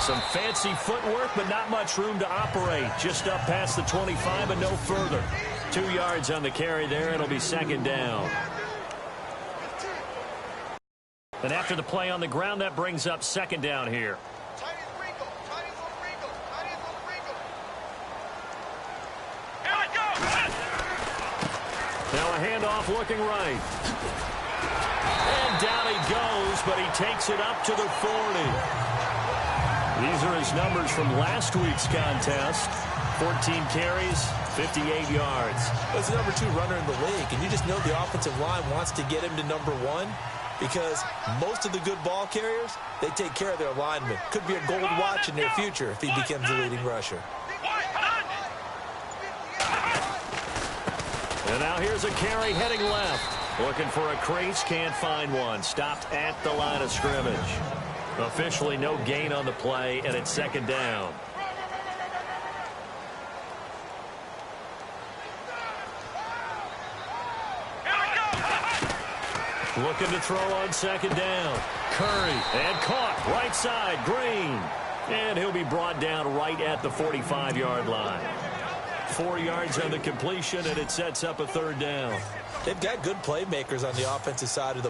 Some fancy footwork, but not much room to operate. Just up past the 25 and no further. 2 yards on the carry there. It'll be second down. And after the play on the ground, that brings up second down here. Now a handoff looking right. And down he goes, but he takes it up to the 40. These are his numbers from last week's contest. 14 carries, 58 yards. He's the number 2 runner in the league, and you just know the offensive line wants to get him to number 1 because most of the good ball carriers, they take care of their linemen. Could be a gold watch in their future if he becomes the leading rusher. And now here's a carry heading left. Looking for a crease, can't find one. Stopped at the line of scrimmage. Officially no gain on the play, and it's second down. Looking to throw on second down. Curry, and caught right side, Green. And he'll be brought down right at the 45-yard line. 4 yards on the completion, and it sets up a third down. They've got good playmakers on the offensive side of the ball.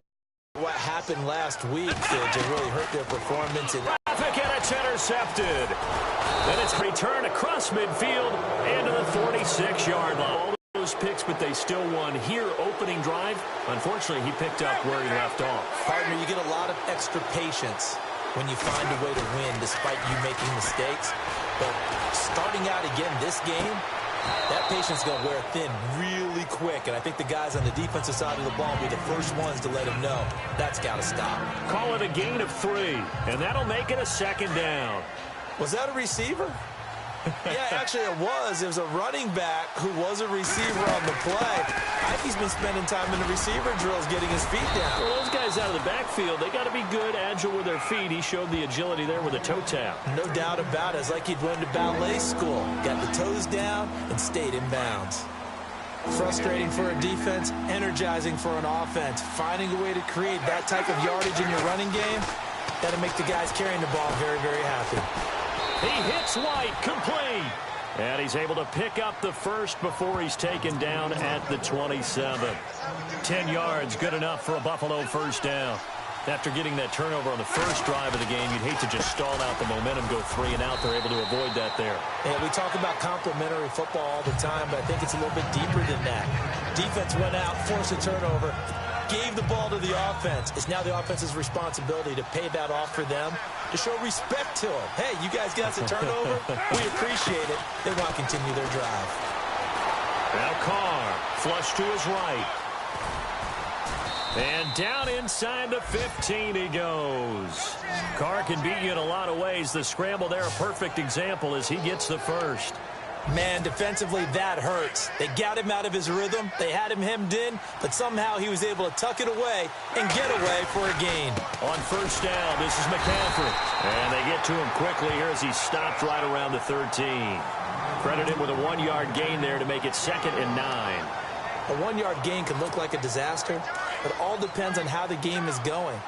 What happened last week to really hurt their performance. Traffic, and it's intercepted. And it's returned across midfield and to the 46-yard line. All those picks, but they still won here opening drive. Unfortunately, he picked up where he left off. Partner, you get a lot of extra patience when you find a way to win despite you making mistakes. But starting out again this game, that patience is going to wear thin really quick, and I think the guys on the defensive side of the ball will be the first ones to let him know that's got to stop. Call it a gain of 3, and that'll make it a second down. Was that a receiver? Yeah, actually it was. It was a running back who was a receiver on the play. I think he's been spending time in the receiver drills getting his feet down. Well, those guys out of the backfield, they got to be good, agile with their feet. He showed the agility there with a toe tap. No doubt about it. It's like he'd went to ballet school. Got the toes down and stayed in bounds. Frustrating for a defense, energizing for an offense. Finding a way to create that type of yardage in your running game, that'll make the guys carrying the ball very, very happy. He hits White, complete. And he's able to pick up the first before he's taken down at the 27. 10 yards, good enough for a Buffalo first down. After getting that turnover on the first drive of the game, you'd hate to just stall out the momentum, go 3 and out. They're able to avoid that there. Yeah, we talk about complementary football all the time, but I think it's a little bit deeper than that. Defense went out, forced a turnover, gave the ball to the offense. It's now the offense's responsibility to pay that off for them, to show respect to them. Hey, you guys got us a turnover? We appreciate it. They want to continue their drive. Now Carr, flush to his right. And down inside the 15 he goes. Carr can beat you in a lot of ways. The scramble there, a perfect example as he gets the first. Man, defensively, that hurts. They got him out of his rhythm. They had him hemmed in, but somehow he was able to tuck it away and get away for a gain. On first down, this is McCaffrey. And they get to him quickly here as he stopped right around the 13. Credit him with a 1-yard gain there to make it 2nd and 9. A 1-yard gain can look like a disaster, but it all depends on how the game is going.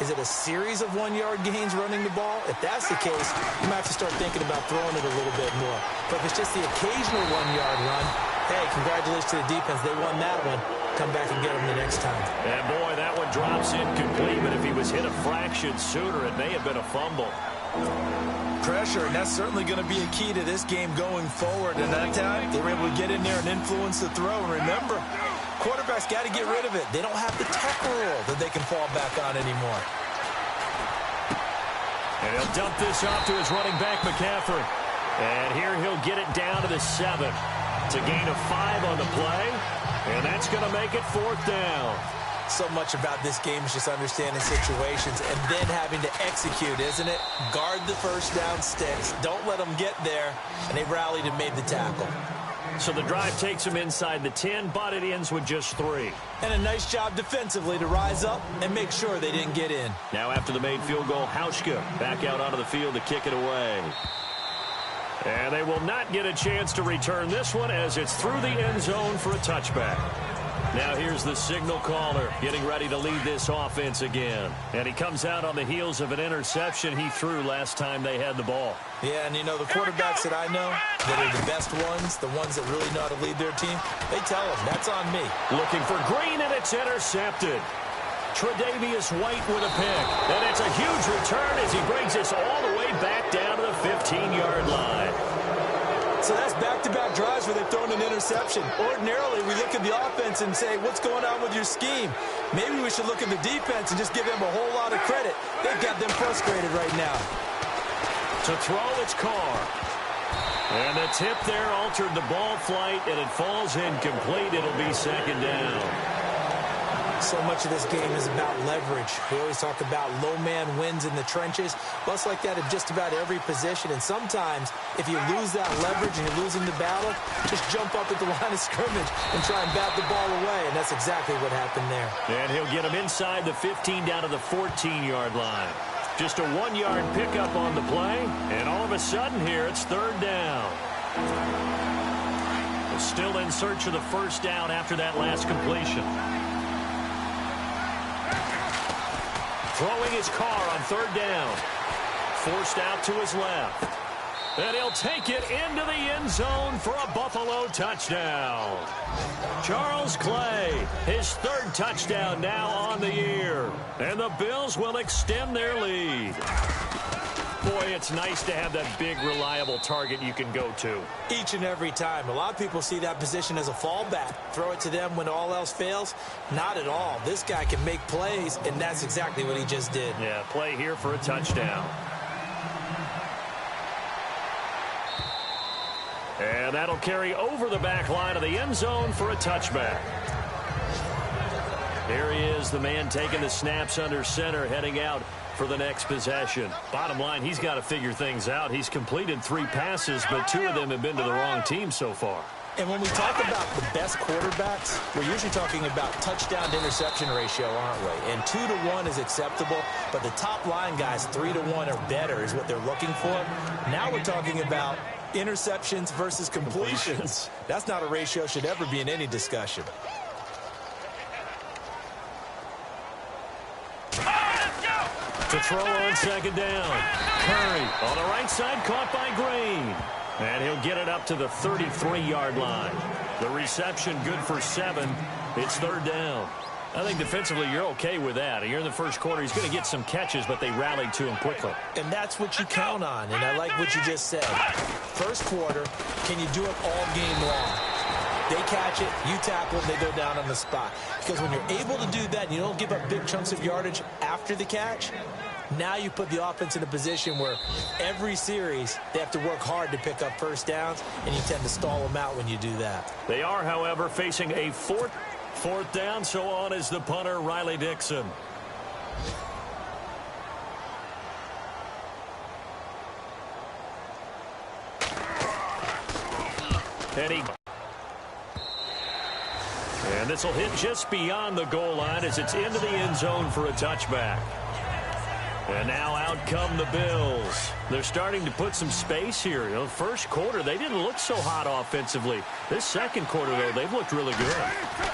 Is it a series of 1-yard gains running the ball? If that's the case, you might have to start thinking about throwing it a little bit more. But if it's just the occasional 1-yard run, hey, congratulations to the defense. They won that one. Come back and get them the next time. And boy, that one drops incomplete, but if he was hit a fraction sooner, it may have been a fumble. Pressure, and that's certainly going to be a key to this game going forward. And that time, they were able to get in there and influence the throw. And remember, quarterbacks got to get rid of it. They don't have the tech rule that they can fall back on anymore. And he'll dump this off to his running back, McCaffrey. And here he'll get it down to the 7. It's a gain of 5 on the play. And that's going to make it 4th down. So much about this game is just understanding situations and then having to execute, isn't it? Guard the first down sticks. Don't let them get there. And they rallied and made the tackle. So the drive takes them inside the 10, but it ends with just 3. And a nice job defensively to rise up and make sure they didn't get in. Now after the made field goal, Hauschka back out onto the field to kick it away. And they will not get a chance to return this one as it's through the end zone for a touchback. Now here's the signal caller getting ready to lead this offense again. And he comes out on the heels of an interception he threw last time they had the ball. Yeah, and you know, the quarterbacks that I know that are the best ones, the ones that really know how to lead their team, they tell them, that's on me. Looking for Green, and it's intercepted. Tre'Davious White with a pick. And it's a huge return as he brings us all the way back down to the 15-yard line. So that's back-to-back drives where they've thrown an interception. Ordinarily, we look at the offense and say, what's going on with your scheme? Maybe we should look at the defense and just give them a whole lot of credit. They've got them frustrated right now. To throw, it's Carr. And the tip there altered the ball flight, and it falls incomplete. It'll be second down. So much of this game is about leverage. We always talk about low man wins in the trenches. Well, it's like that in just about every position. And sometimes, if you lose that leverage and you're losing the battle, just jump up at the line of scrimmage and try and bat the ball away. And that's exactly what happened there. And he'll get him inside the 15 down to the 14-yard line. Just a 1-yard pickup on the play. And all of a sudden here, it's third down. Still in search of the first down after that last completion. Throwing his Carr on third down. Forced out to his left. And he'll take it into the end zone for a Buffalo touchdown. Charles Clay, his third touchdown now on the year. And the Bills will extend their lead. Boy, it's nice to have that big, reliable target you can go to. Each and every time. A lot of people see that position as a fallback. Throw it to them when all else fails. Not at all. This guy can make plays, and that's exactly what he just did. Yeah, play here for a touchdown. And that'll carry over the back line of the end zone for a touchback. Here he is, the man taking the snaps under center, heading out for the next possession. Bottom line, he's got to figure things out. He's completed 3 passes, but 2 of them have been to the wrong team so far. And when we talk about the best quarterbacks, we're usually talking about touchdown to interception ratio, aren't we? And 2 to 1 is acceptable, but the top line guys, 3 to 1 or better is what they're looking for. Now we're talking about interceptions versus completions. That's not a ratio should ever be in any discussion. To throw on second down. Curry on the right side, caught by Green. And he'll get it up to the 33-yard line. The reception good for 7. It's third down. I think defensively you're okay with that. Here in the first quarter, he's going to get some catches, but they rallied to him quickly. And that's what you count on, and I like what you just said. First quarter, can you do it all game long? They catch it, you tackle it, they go down on the spot. Because when you're able to do that and you don't give up big chunks of yardage after the catch, now you put the offense in a position where every series they have to work hard to pick up first downs, and you tend to stall them out when you do that. They are, however, facing a fourth down, so on is the punter, Riley Dixon. And this will hit just beyond the goal line as it's into the end zone for a touchback. And now out come the Bills. They're starting to put some space here. You know, first quarter, they didn't look so hot offensively. This second quarter, though, they've looked really good.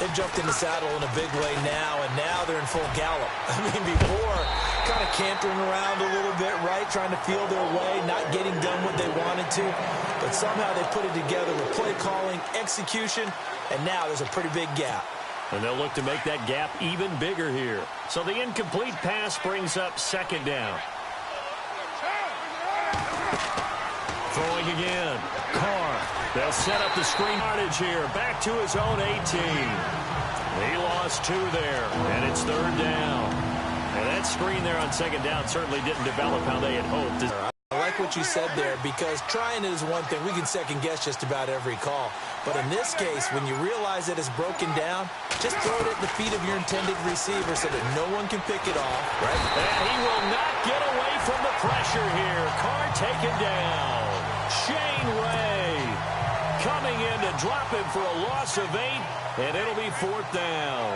They've jumped in the saddle in a big way now, and now they're in full gallop. I mean, before, kind of cantering around a little bit, right, trying to feel their way, not getting done what they wanted to. But somehow they put it together with play calling, execution, and now there's a pretty big gap. And they'll look to make that gap even bigger here. So the incomplete pass brings up second down. Throwing again. Carr. They'll set up the screen yardage here. Back to his own 18. He lost 2 there, and it's third down. And that screen there on second down certainly didn't develop how they had hoped. I like what you said there, because trying it is one thing. We can second guess just about every call. But in this case, when you realize that it's broken down, just throw it at the feet of your intended receiver so that no one can pick it off. Right? And he will not get away from the pressure here. Carr taken down. Shane Ray coming in to drop him for a loss of 8, and it'll be fourth down.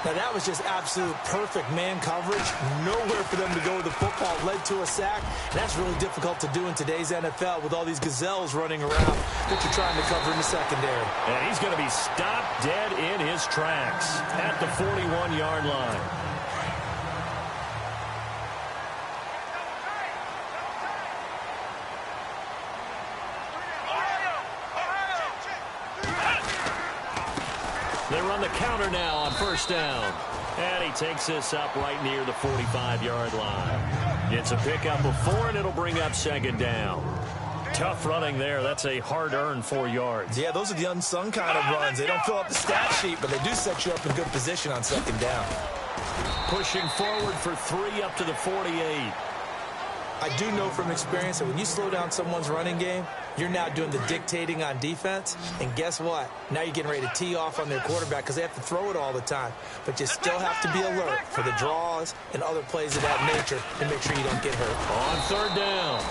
Now, that was just absolute perfect man coverage. Nowhere for them to go with the football. Led to a sack. And that's really difficult to do in today's NFL with all these gazelles running around that you're trying to cover in the secondary. And he's going to be stopped dead in his tracks at the 41-yard line. They run the counter now on first down. And he takes this up right near the 45-yard line. It's a pickup of 4, and it'll bring up second down. Tough running there. That's a hard-earned 4 yards. Yeah, those are the unsung kind of runs. They don't fill up the stat sheet, but they do set you up in good position on second down. Pushing forward for 3 up to the 48. I do know from experience that when you slow down someone's running game, you're now doing the dictating on defense. And guess what? Now you're getting ready to tee off on their quarterback because they have to throw it all the time. But you still have to be alert for the draws and other plays of that nature to make sure you don't get hurt. On third down,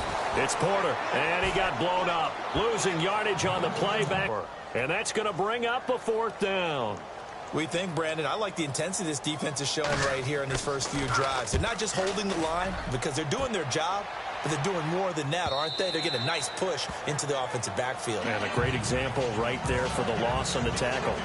it's Porter, and he got blown up. Losing yardage on the play back. And that's going to bring up a 4th down. We think, Brandon, I like the intensity this defense is showing right here in these first few drives. They're not just holding the line because they're doing their job, but they're doing more than that, aren't they? They're getting a nice push into the offensive backfield. And a great example right there for the loss on the tackle.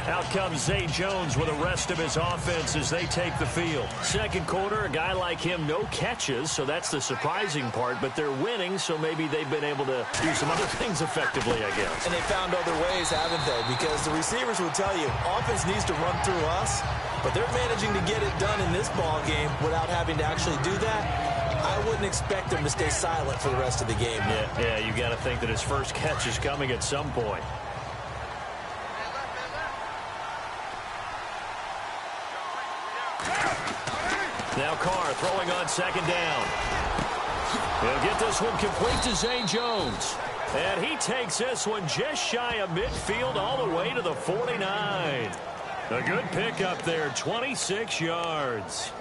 Out comes Zay Jones with the rest of his offense as they take the field. Second quarter, a guy like him, no catches, so that's the surprising part. But they're winning, so maybe they've been able to do some other things effectively, I guess. And they found other ways, haven't they? Because the receivers will tell you, offense needs to run through us, but they're managing to get it done in this ball game without having to actually do that. I wouldn't expect them to stay silent for the rest of the game. Yeah, you got to think that his first catch is coming at some point. Now Carr throwing on second down. He'll get this one complete to Zay Jones. And he takes this one just shy of midfield all the way to the 49. A good pickup there, 26 yards.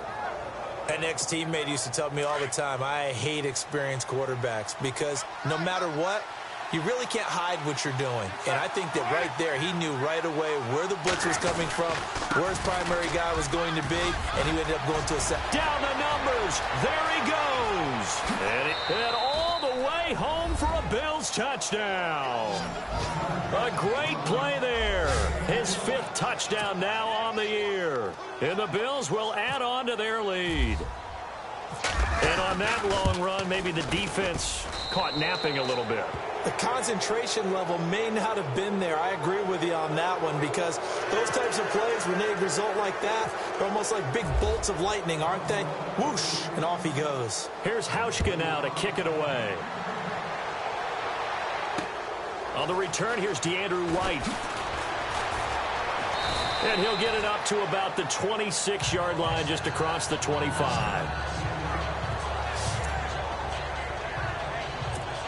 An ex-teammate used to tell me all the time, I hate experienced quarterbacks because no matter what, you really can't hide what you're doing. And I think that right there, he knew right away where the blitz was coming from, where his primary guy was going to be, and he ended up going to a set. Down the numbers. There he goes. And all the way home for a Bills touchdown. A great play there. His 5th touchdown now on the year. And the Bills will add on to their lead. And on that long run, maybe the defense caught napping a little bit. The concentration level may not have been there. I agree with you on that one because those types of plays, when they result like that, they're almost like big bolts of lightning, aren't they? Whoosh, and off he goes. Here's Hauschka now to kick it away. On the return, here's DeAndrew White. And he'll get it up to about the 26-yard line just across the 25.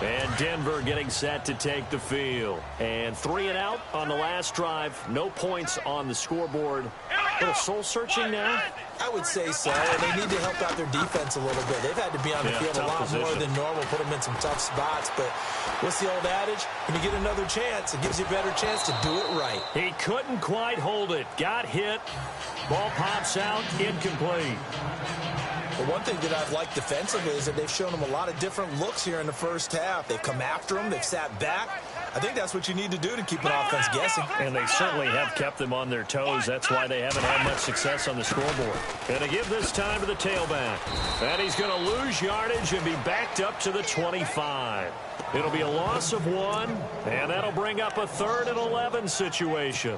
And Denver getting set to take the field. And 3 and out on the last drive. No points on the scoreboard. A little soul-searching now? I would say so. And they need to help out their defense a little bit. They've had to be on the field a lot more than normal, put them in some tough spots. But what's the old adage? When you get another chance, it gives you a better chance to do it right. He couldn't quite hold it. Got hit. Ball pops out. Incomplete. But one thing that I've liked defensively is that they've shown them a lot of different looks here in the first half. They've come after them. They've sat back. I think that's what you need to do to keep an offense guessing. And they certainly have kept them on their toes. That's why they haven't had much success on the scoreboard. And to give this time to the tailback. And he's going to lose yardage and be backed up to the 25. It'll be a loss of 1, and that'll bring up a 3rd and 11 situation.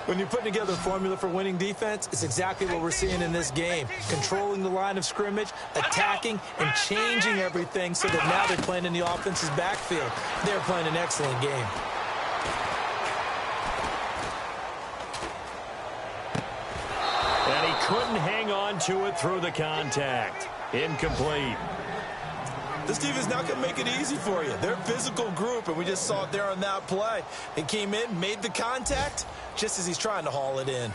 When you're putting together a formula for winning defense, it's exactly what we're seeing in this game. Controlling the line of scrimmage, attacking, and changing everything so that now they're playing in the offense's backfield. They're playing an excellent game. And he couldn't hang on to it through the contact. Incomplete. This team is not going to make it easy for you. They're a physical group, and we just saw it there on that play. They came in, made the contact, just as he's trying to haul it in.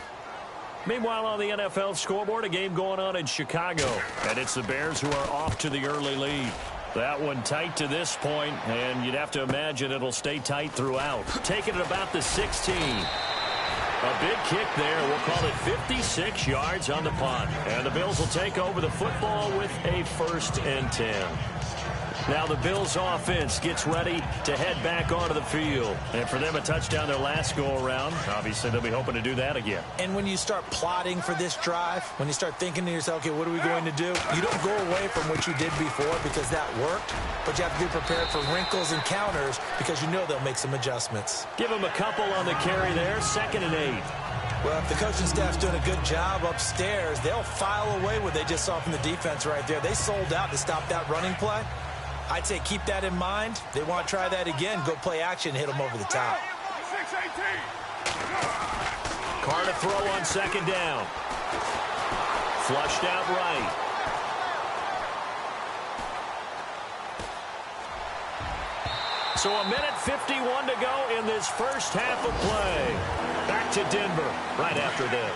Meanwhile, on the NFL scoreboard, a game going on in Chicago. And it's the Bears who are off to the early lead. That one tight to this point, and you'd have to imagine it'll stay tight throughout. Taking it about the 16. A big kick there. We'll call it 56 yards on the punt. And the Bills will take over the football with a 1st and 10. Now the Bills offense gets ready to head back onto the field. And for them, a touchdown their last go-around. Obviously, they'll be hoping to do that again. And when you start plotting for this drive, when you start thinking to yourself, okay, what are we going to do? You don't go away from what you did before because that worked. But you have to be prepared for wrinkles and counters because you know they'll make some adjustments. Give them a couple on the carry there. 2nd and 8. Well, if the coaching staff's doing a good job upstairs, they'll file away what they just saw from the defense right there. They sold out to stop that running play. I'd say keep that in mind. They want to try that again. Go play action, hit them over the top. Carr to throw on 2nd down. Flushed out right. So 1:51 to go in this first half of play. Back to Denver right after this.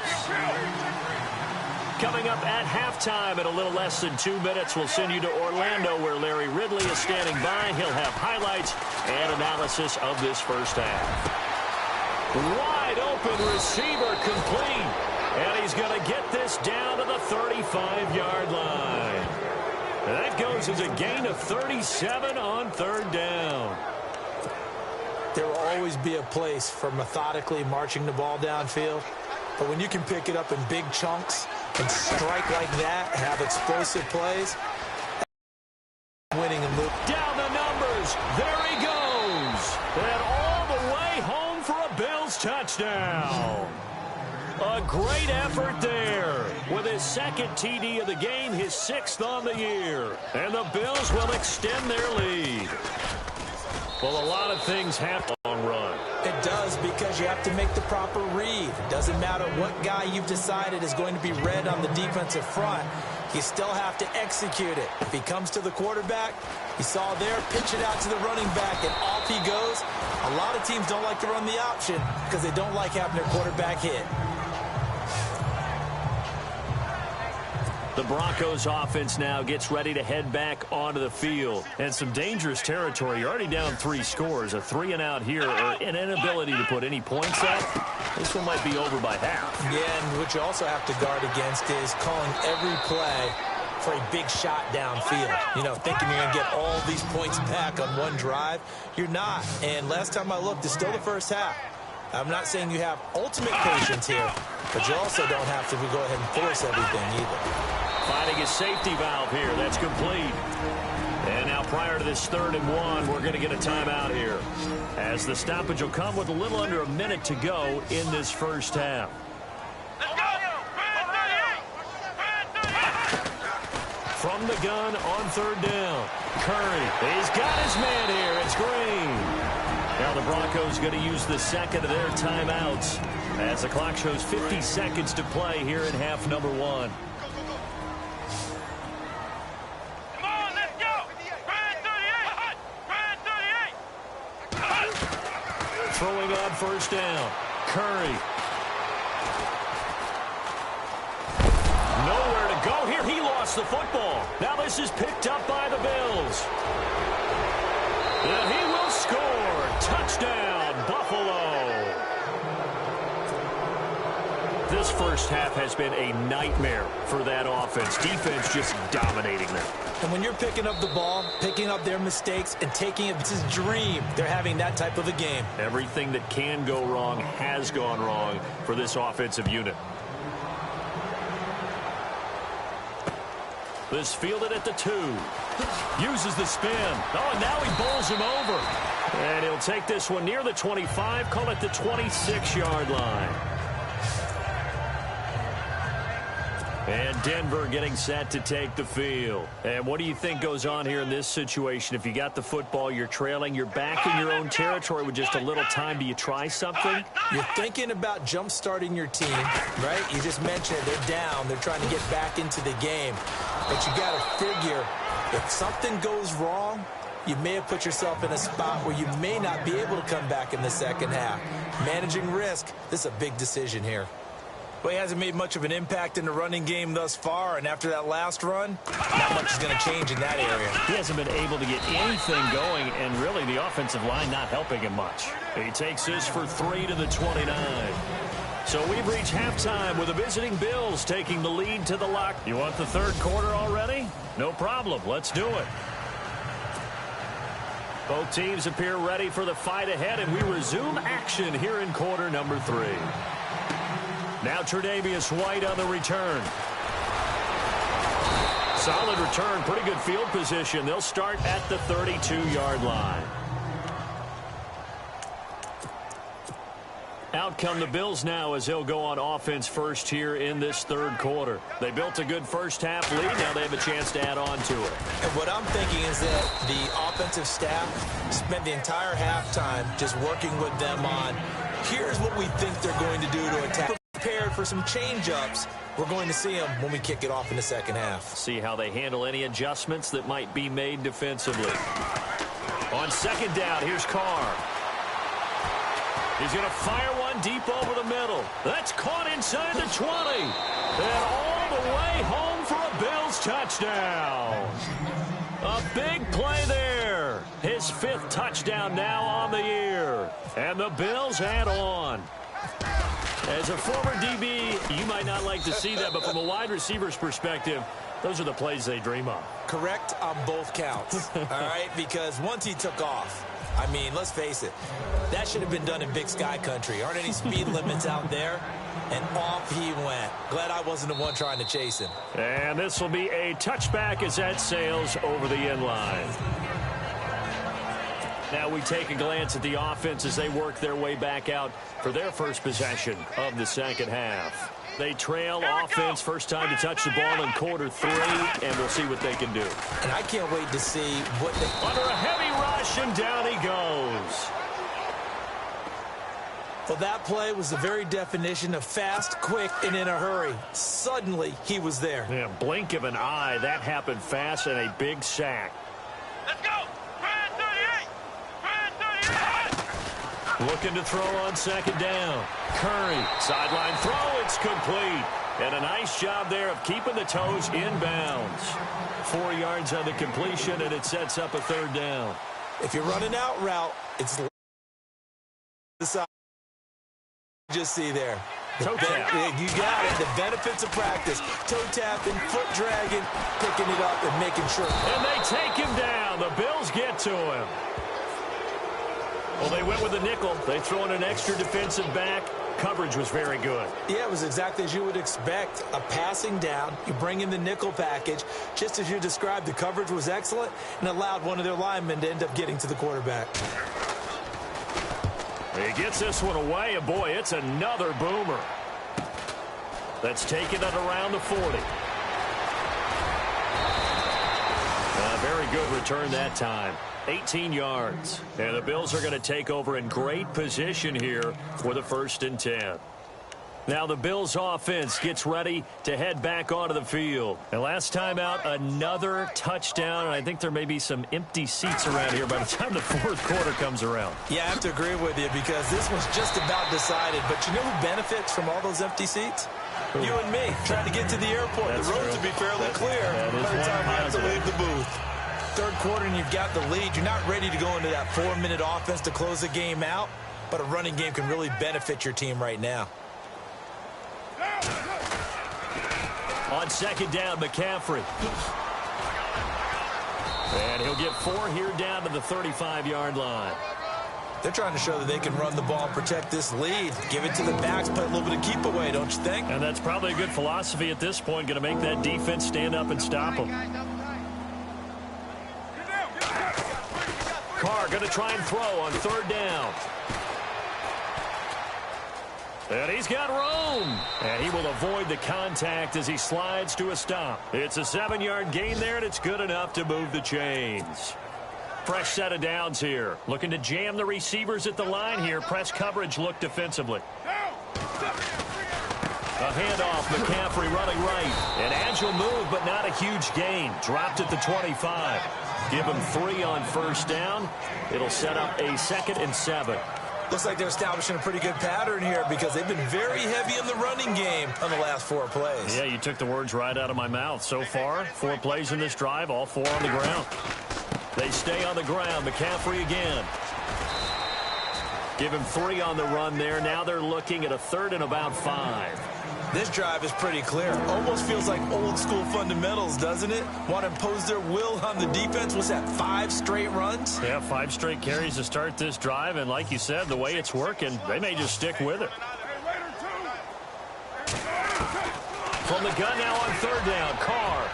Coming up at halftime in a little less than 2 minutes, we'll send you to Orlando where Larry Ridley is standing by. He'll have highlights and analysis of this first half. Wide open receiver complete. And he's going to get this down to the 35-yard line. And that goes as a gain of 37 on 3rd down. There will always be a place for methodically marching the ball downfield. But when you can pick it up in big chunks and strike like that, have explosive plays, winning and move. Down the numbers. There he goes. And all the way home for a Bills touchdown. A great effort there. With his 2nd TD of the game, his 6th on the year. And the Bills will extend their lead. Well, a lot of things happen on the long run. It does, because you have to make the proper read. It doesn't matter what guy you've decided is going to be read on the defensive front. You still have to execute it. If he comes to the quarterback, you saw there, pitch it out to the running back, and off he goes. A lot of teams don't like to run the option because they don't like having their quarterback hit. The Broncos offense now gets ready to head back onto the field. And some dangerous territory. You're already down 3 scores. A 3-and-out here, or an inability to put any points up. This one might be over by half. Yeah, and what you also have to guard against is calling every play for a big shot downfield. You know, thinking you're going to get all these points back on one drive. You're not. And last time I looked, it's still the first half. I'm not saying you have ultimate patience here, but you also don't have to go ahead and force everything either. Finding his safety valve here. That's complete. And now prior to this 3rd and 1, we're going to get a timeout here, as the stoppage will come with a little under a minute to go in this first half. From the gun on 3rd down. Curry. He's got his man here. It's Green. Now the Broncos going to use the 2nd of their timeouts as the clock shows 50 seconds to play here in half number 1. Throwing on 1st down. Curry. Nowhere to go here. He lost the football. Now this is picked up by the Bills. And he will score. Touchdown, Buffalo. This first half has been a nightmare for that offense. Defense just dominating them. And when you're picking up the ball, picking up their mistakes, and taking it, it's his dream. They're having that type of a game. Everything that can go wrong has gone wrong for this offensive unit. This fielded at the 2. Uses the spin. Oh, and now he bowls him over. And he'll take this one near the 25, call it the 26-yard line. And Denver getting set to take the field. And what do you think goes on here in this situation? If you got the football, you're trailing, you're back in your own territory with just a little time. Do you try something? You're thinking about jump-starting your team, right? You just mentioned it. They're down. They're trying to get back into the game. But you got to figure, if something goes wrong, you may have put yourself in a spot where you may not be able to come back in the second half. Managing risk, this is a big decision here. Well, he hasn't made much of an impact in the running game thus far, and after that last run, not much is going to change in that area. He hasn't been able to get anything going, and really the offensive line not helping him much. He takes this for 3 to the 29. So we've reached halftime with the visiting Bills taking the lead to the lock. You want the third quarter already? No problem. Let's do it. Both teams appear ready for the fight ahead, and we resume action here in quarter number 3. Now Tre'Davious White on the return. Solid return, pretty good field position. They'll start at the 32-yard line. Out come the Bills now as they'll go on offense first here in this third quarter. They built a good first-half lead. Now they have a chance to add on to it. And what I'm thinking is that the offensive staff spent the entire halftime just working with them on, here's what we think they're going to do to attack. Prepared for some change-ups. We're going to see them when we kick it off in the second half. See how they handle any adjustments that might be made defensively. On second down, here's Carr. He's going to fire one deep over the middle. That's caught inside the 20. And all the way home for a Bills touchdown. A big play there. His 5th touchdown now on the year. And the Bills add on. As a former DB, you might not like to see that, but from a wide receiver's perspective, those are the plays they dream of. Correct on both counts, all right? Because once he took off, I mean, let's face it, that should have been done in Big Sky country. Aren't any speed limits out there? And off he went. Glad I wasn't the one trying to chase him. And this will be a touchback as that sails over the end line. Now we take a glance at the offense as they work their way back out for their first possession of the second half. They trail offense, first time to touch the ball in quarter 3, and we'll see what they can do. And I can't wait to see what they... Under a heavy rush, and down he goes. Well, that play was the very definition of fast, quick, and in a hurry. Suddenly, he was there. Yeah, blink of an eye. That happened fast and a big sack. Let's go! 38! 38! Looking to throw on second down. Curry, sideline throw, it's complete. And a nice job there of keeping the toes inbounds. 4 yards on the completion, and it sets up a third down. If you're running out route, it's the side. Just see there. Toe tap. You got it. The benefits of practice. Toe tapping, foot dragging, picking it up and making sure. And they take him down. The Bills get to him. Well, they went with a nickel. They throw in an extra defensive back. Coverage was very good. Yeah, it was exactly as you would expect. A passing down. You bring in the nickel package. Just as you described, the coverage was excellent and allowed one of their linemen to end up getting to the quarterback. He gets this one away, and boy, it's another boomer. That's taken it around the 40. A very good return that time. 18 yards. And the Bills are going to take over in great position here for the 1st and 10. Now the Bills offense gets ready to head back onto the field. And last time out, another touchdown. And I think there may be some empty seats around here by the time the 4th quarter comes around. Yeah, I have to agree with you because this one's just about decided. But you know who benefits from all those empty seats? You and me, trying to get to the airport. That's the roads true. will be fairly clear by the time I have to leave the booth. 3rd quarter and you've got the lead. You're not ready to go into that 4-minute offense to close the game out. But a running game can really benefit your team right now. On second down, McCaffrey. And he'll get 4 here down to the 35-yard line. They're trying to show that they can run the ball and protect this lead. Give it to the backs, play a little bit of keep away, don't you think? And that's probably a good philosophy at this point, going to make that defense stand up and stop them. Carr going to try and throw on 3rd down. And he's got room. And he will avoid the contact as he slides to a stop. It's a 7-yard gain there, and it's good enough to move the chains. Fresh set of downs here. Looking to jam the receivers at the line here. Press coverage look defensively. A handoff, McCaffrey running right. An agile move, but not a huge gain. Dropped at the 25. Give him 3 on 1st down. It'll set up a 2nd and 7. Looks like they're establishing a pretty good pattern here because they've been very heavy in the running game on the last 4 plays. Yeah, you took the words right out of my mouth. So far, 4 plays in this drive, all 4 on the ground. They stay on the ground. McCaffrey again. Give him 3 on the run there. Now they're looking at a 3rd and about 5. This drive is pretty clear. Almost feels like old school fundamentals, doesn't it? Want to impose their will on the defense. What's that, 5 straight runs? Yeah, 5 straight carries to start this drive. And like you said, the way it's working, they may just stick with it. From the gun now on 3rd down, Carr.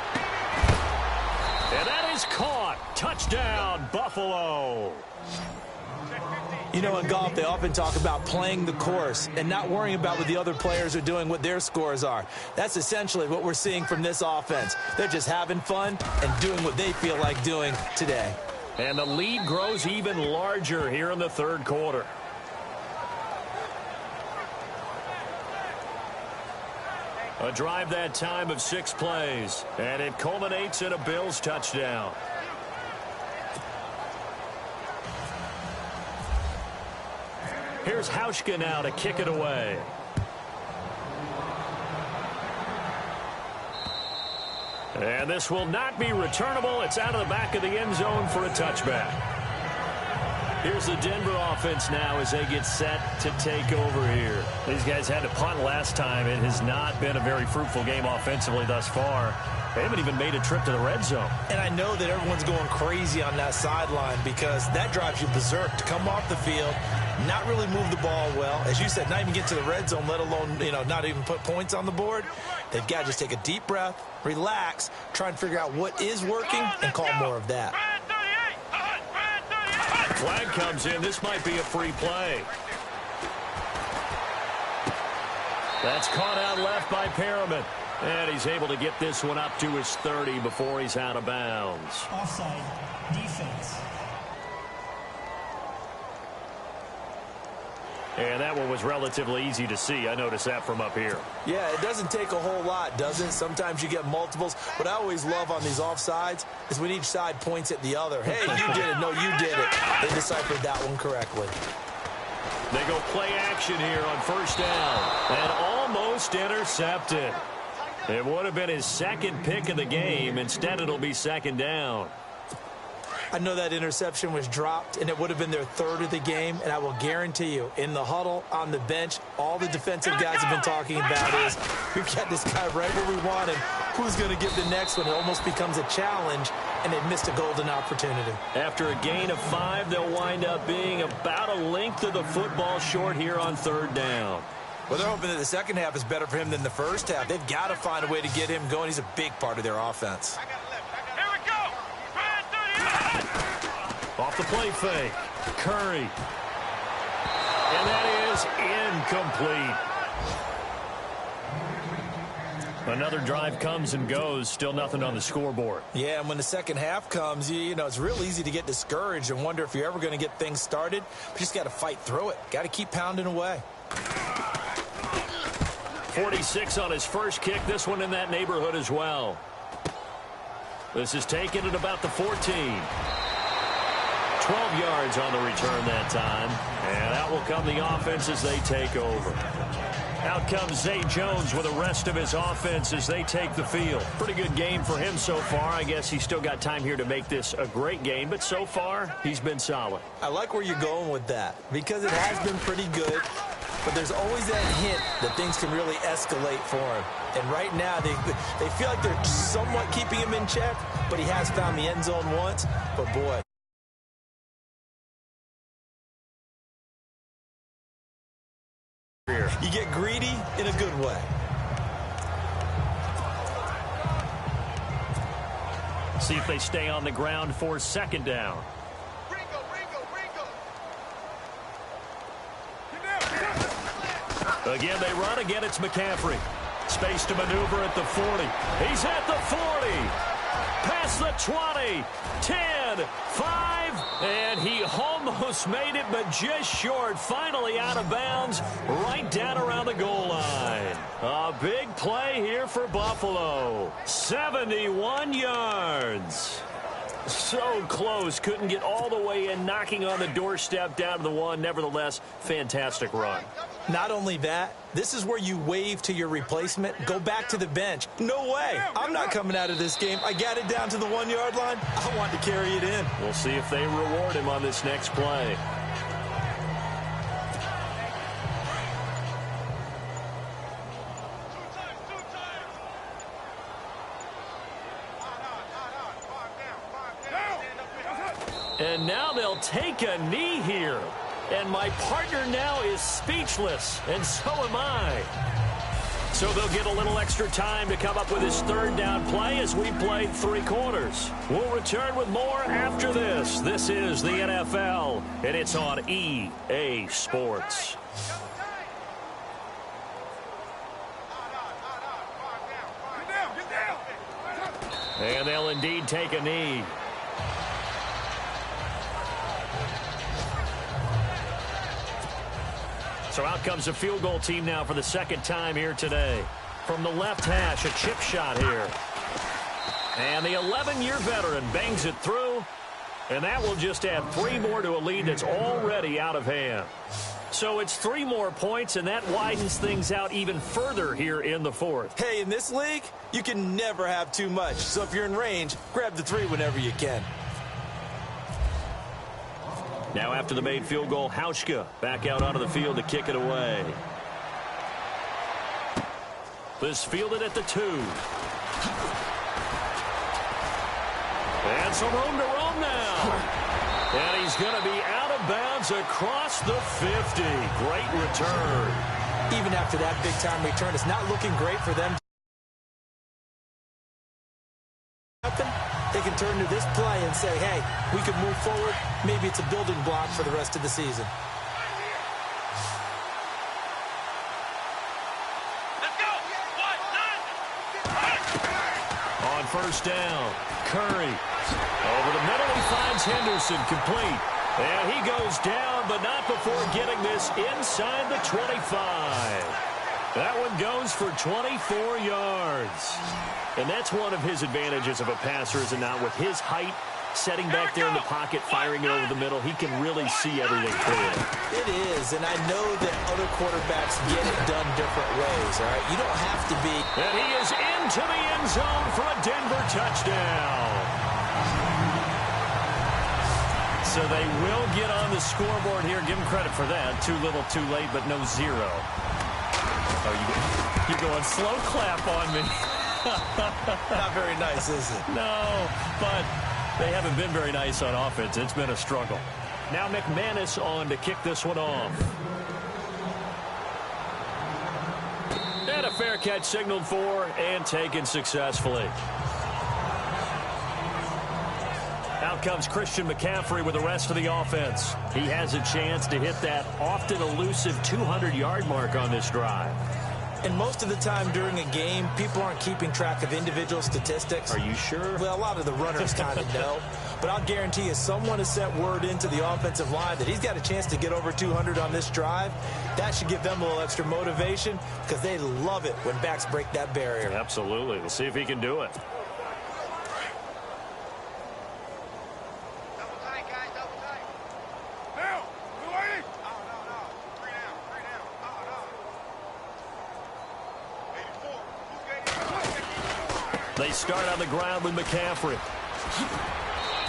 And that is caught. Touchdown, Buffalo. You know, in golf, they often talk about playing the course and not worrying about what the other players are doing, what their scores are. That's essentially what we're seeing from this offense. They're just having fun and doing what they feel like doing today. And the lead grows even larger here in the 3rd quarter. A drive that time of 6 plays, and it culminates in a Bills touchdown. Here's Hauschka now to kick it away. And this will not be returnable. It's out of the back of the end zone for a touchback. Here's the Denver offense now as they get set to take over here. These guys had to punt last time. It has not been a very fruitful game offensively thus far. They haven't even made a trip to the red zone. And I know that everyone's going crazy on that sideline because that drives you berserk to come off the field, not really move the ball well. As you said, not even get to the red zone, let alone, not even put points on the board. They've got to just take a deep breath, relax, try and figure out what is working and call more of that. Flag comes in. This might be a free play. That's caught out left by Perriman. And he's able to get this one up to his 30 before he's out of bounds. Offside, defense. And that one was relatively easy to see. I noticed that from up here. Yeah, it doesn't take a whole lot, does it? Sometimes you get multiples. What I always love on these offsides is when each side points at the other. Hey, you did it. No, you did it. They deciphered that one correctly. They go play action here on 1st down. And almost intercepted. It would have been his 2nd pick of the game. Instead, it'll be 2nd down. I know that interception was dropped, and it would have been their 3rd of the game, and I will guarantee you, in the huddle, on the bench, all the defensive guys have been talking about is, we've got this guy right where we want him. Who's going to get the next one? It almost becomes a challenge, and they've missed a golden opportunity. After a gain of 5, they'll wind up being about a length of the football short here on 3rd down. Well, they're hoping that the second half is better for him than the first half. They've got to find a way to get him going. He's a big part of their offense. Here we go. Off the play fake. Curry. And that is incomplete. Another drive comes and goes. Still nothing on the scoreboard. Yeah, and when the second half comes, it's real easy to get discouraged and wonder if you're ever going to get things started. But you just got to fight through it. Got to keep pounding away. 46 on his first kick. This one in that neighborhood as well. This is taken at about the 14. 12 yards on the return that time. And out will come the offense as they take over. Out comes Zay Jones with the rest of his offense as they take the field. Pretty good game for him so far. I guess he's still got time here to make this a great game, but so far he's been solid. I like where you're going with that because it has been pretty good, but there's always that hint that things can really escalate for him. And right now they feel like they're somewhat keeping him in check, but he has found the end zone once. But boy, you get greedy in a good way. See if they stay on the ground for 2nd down. Again, they run. Again, it's McCaffrey. Space to maneuver at the 40. He's at the 40. Past the 20. 10, 5, and he almost made it, but just short. Finally out of bounds, right down around the goal line. A big play here for Buffalo. 71 yards. So close, couldn't get all the way in, knocking on the doorstep down to the 1. Nevertheless, fantastic run. Not only that, this is where you wave to your replacement, go back to the bench. No way. I'm not coming out of this game. I got it down to the 1-yard line. I want to carry it in. We'll see if they reward him on this next play. And now they'll take a knee here. And my partner now is speechless, and so am I. So they'll get a little extra time to come up with his third down play as we played 3 quarters. We'll return with more after this. This is the NFL, and it's on EA Sports. And they'll indeed take a knee. So out comes a field goal team now for the second time here today. From the left hash, a chip shot here. And the 11-year veteran bangs it through. And that will just add 3 more to a lead that's already out of hand. So it's 3 more points, and that widens things out even further here in the fourth. Hey, in this league, you can never have too much. So if you're in range, grab the 3 whenever you can. Now after the made field goal, Hauschka back out onto the field to kick it away. This fielded at the 2. And some room to roam now. And he's going to be out of bounds across the 50. Great return. Even after that big-time return, it's not looking great for them. They can turn to this play and say, hey, we can move forward. Maybe it's a building block for the rest of the season. Let's go. 1, 9. On first down, Curry. Over the middle, he finds Henderson complete. And he goes down, but not before getting this inside the 25. That one goes for 24 yards. And that's one of his advantages of a passer, is it not? With his height, setting back there in the pocket, firing it over the middle, he can really see everything clearly. It is, and I know that other quarterbacks get it done different ways, all right? You don't have to be. And he is into the end zone for a Denver touchdown. So they will get on the scoreboard here. Give him credit for that. Too little, too late, but no 0. Oh, you're going slow clap on me. Not very nice, is it? No, but they haven't been very nice on offense. It's been a struggle. Now McManus on to kick this one off. And a fair catch signaled for and taken successfully. Out comes Christian McCaffrey with the rest of the offense. He has a chance to hit that often elusive 200-yard mark on this drive. And most of the time during a game, people aren't keeping track of individual statistics. Are you sure? Well, a lot of the runners kind of know. But I'll guarantee you someone has sent word into the offensive line that he's got a chance to get over 200 on this drive. That should give them a little extra motivation because they love it when backs break that barrier. Absolutely. We'll see if he can do it. They start on the ground with McCaffrey.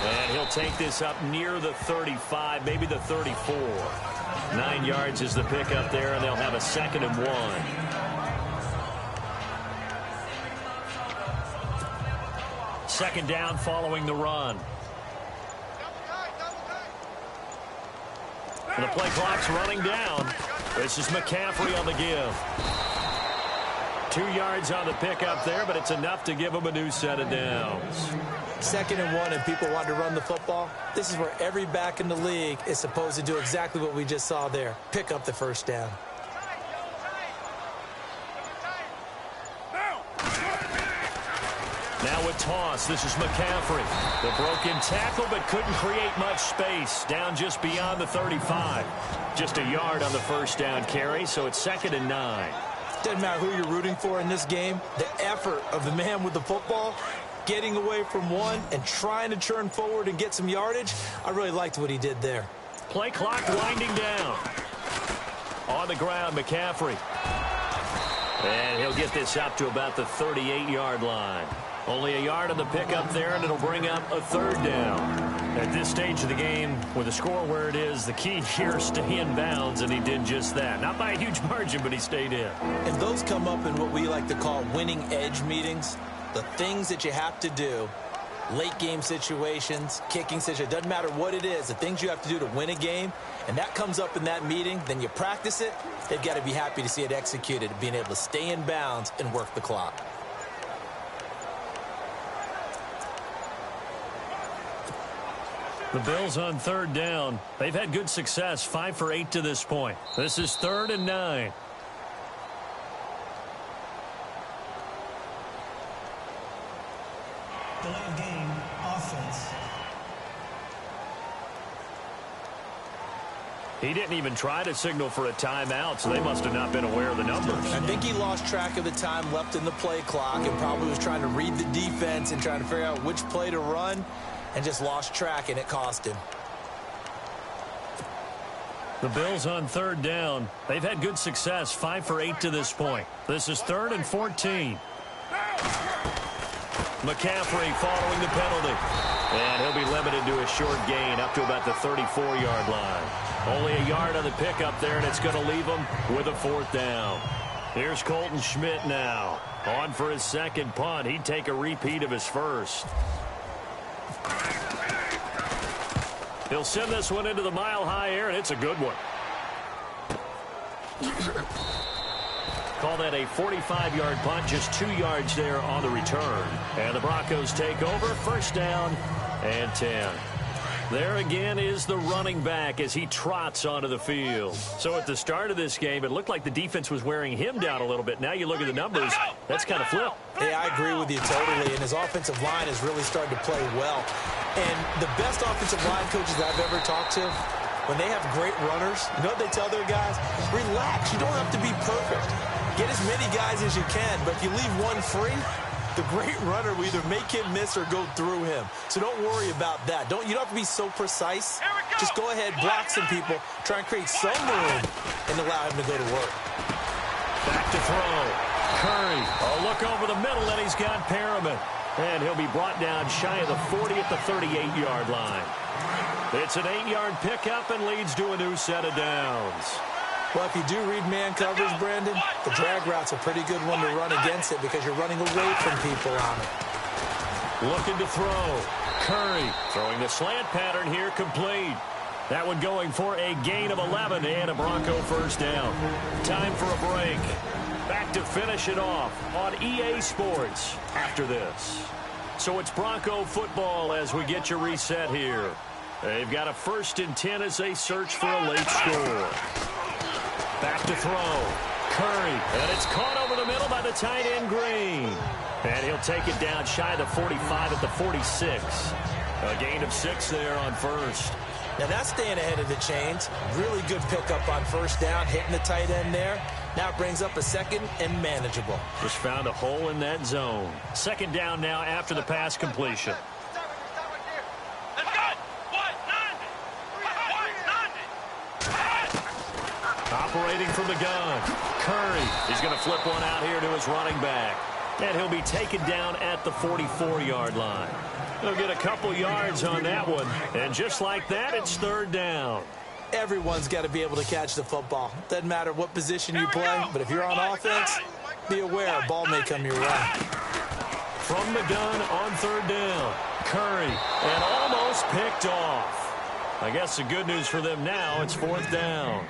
And he'll take this up near the 35, maybe the 34. 9 yards is the pickup there, and they'll have a 2nd and 1. Second down following the run. And the play clock's running down. This is McCaffrey on the give. 2 yards on the pickup there, but it's enough to give them a new set of downs. 2nd and 1, and people want to run the football. This is where every back in the league is supposed to do exactly what we just saw there. Pick up the first down. Now with toss, this is McCaffrey. The broken tackle, but couldn't create much space. Down just beyond the 35. Just a yard on the first down carry, so it's 2nd and 9. Doesn't matter who you're rooting for in this game. The effort of the man with the football, getting away from one and trying to churn forward and get some yardage, I really liked what he did there. Play clock winding down. On the ground, McCaffrey. And he'll get this up to about the 38-yard line. Only a yard on the pickup there, and it'll bring up a 3rd down. At this stage of the game, with the score where it is, the key here is stay in bounds, and he did just that. Not by a huge margin, but he stayed in. And those come up in what we like to call winning edge meetings. The things that you have to do late game situations, kicking situations, doesn't matter what it is, the things you have to do to win a game, and that comes up in that meeting, then you practice it, they've got to be happy to see it executed, being able to stay in bounds and work the clock. The Bills on third down. They've had good success, 5 for 8 to this point. This is 3rd and 9. Delay of game, offense. He didn't even try to signal for a timeout, so they must have not been aware of the numbers. I think he lost track of the time left in the play clock and probably was trying to read the defense and trying to figure out which play to run, and just lost track, and it cost him. The Bills on third down. They've had good success, 5 for 8 to this point. This is 3rd and 14. McCaffrey following the penalty. And he'll be limited to a short gain up to about the 34-yard line. Only a yard on the pickup there, and it's going to leave him with a 4th down. Here's Colton Schmidt now. On for his second punt. He'd take a repeat of his first. He'll send this one into the mile-high air, and it's a good one. Call that a 45-yard punt, just 2 yards there on the return. And the Broncos take over, 1st down and 10. There again is the running back as he trots onto the field. So at the start of this game, it looked like the defense was wearing him down a little bit. Now you look at the numbers, that's kind of flipped. Hey, I agree with you totally, and his offensive line has really started to play well. And the best offensive line coaches I've ever talked to, when they have great runners, you know what they tell their guys? Relax, you don't have to be perfect. Get as many guys as you can, but if you leave one free, the great runner will either make him miss or go through him. So don't worry about that. You don't have to be so precise. Just go ahead, block some people, try and create some room, and allow him to go to work. Back to throw. Curry, a look over the middle, and he's got Perriman. And he'll be brought down shy of the 40 at the 38-yard line. It's an 8-yard pickup and leads to a new set of downs. Well, if you do read man coverage, Brandon, the drag route's a pretty good one to run against it because you're running away from people on it. Looking to throw. Curry throwing the slant pattern here, complete. That one going for a gain of 11 and a Bronco 1st down. Time for a break. Back to finish it off on EA Sports after this. So it's Bronco football as we get you reset here. They've got a 1st and 10 as they search for a late score. Back to throw. Curry, and it's caught over the middle by the tight end Green. And he'll take it down shy of the 45 at the 46. A gain of 6 there on 1st. Now that's staying ahead of the chains. Really good pickup on 1st down, hitting the tight end there. Now it brings up a 2nd and manageable. Just found a hole in that zone. 2nd down now after the pass completion. Operating from the gun. Curry. He's going to flip one out here to his running back. And he'll be taken down at the 44-yard line. He'll get a couple yards on that one. And just like that, it's 3rd down. Everyone's got to be able to catch the football. Doesn't matter what position you play, but if you're on offense, be aware a ball may come your way. From the gun on 3rd down. Curry. And almost picked off. I guess the good news for them now, it's 4th down.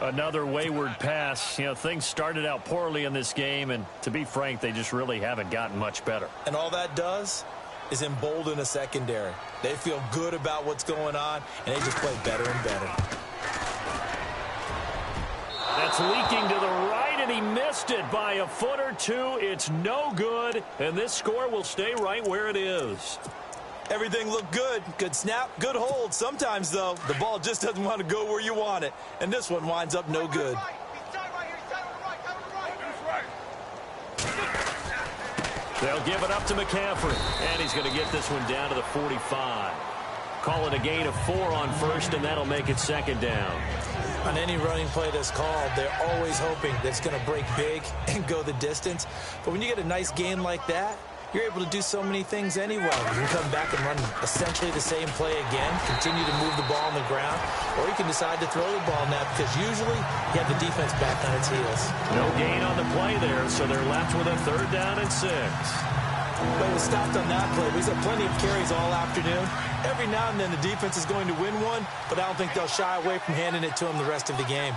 Another wayward pass. You know, things started out poorly in this game, and to be frank, they just really haven't gotten much better. And all that does is embolden a secondary. They feel good about what's going on, and they just play better and better. That's leaking to the right, and he missed it by a foot or two. It's no good, and this score will stay right where it is. Everything looked good. Good snap, good hold. Sometimes, though, the ball just doesn't want to go where you want it. And this one winds up no good. They'll give it up to McCaffrey. And he's going to get this one down to the 45. Call it a gain of 4 on 1st, and that'll make it 2nd down. On any running play that's called, they're always hoping that it's going to break big and go the distance. But when you get a nice gain like that, you're able to do so many things anyway. You can come back and run essentially the same play again, continue to move the ball on the ground, or you can decide to throw the ball now because usually you have the defense back on its heels. No gain on the play there, so they're left with a 3rd down and 6. But he was stopped on that play. He's had plenty of carries all afternoon. Every now and then the defense is going to win one, but I don't think they'll shy away from handing it to him the rest of the game.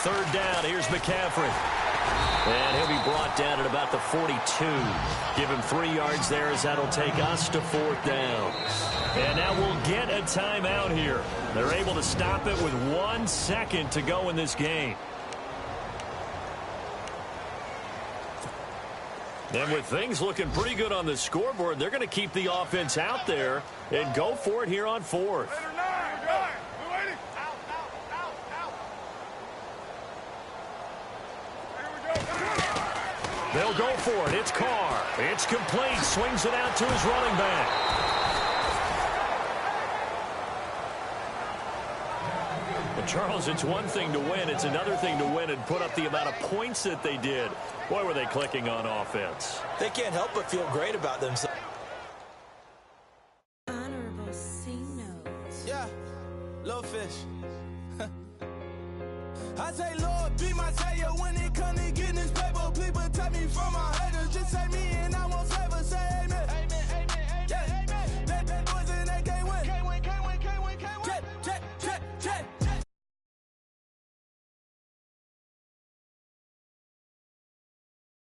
Third down, here's McCaffrey. And he'll be brought down at about the 42. Give him 3 yards there as that'll take us to 4th down. And now we'll get a timeout here. They're able to stop it with 1 second to go in this game. And with things looking pretty good on the scoreboard, they're going to keep the offense out there and go for it here on 4th. They'll go for it. It's Carr. It's complete. Swings it out to his running back. Well, Charles, it's one thing to win. It's another thing to win and put up the amount of points that they did. Boy, were they clicking on offense. They can't help but feel great about themselves. Honorable C notes. Yeah, little fish. I say, Lord, be my savior when it comes to getting this paper. People take me from my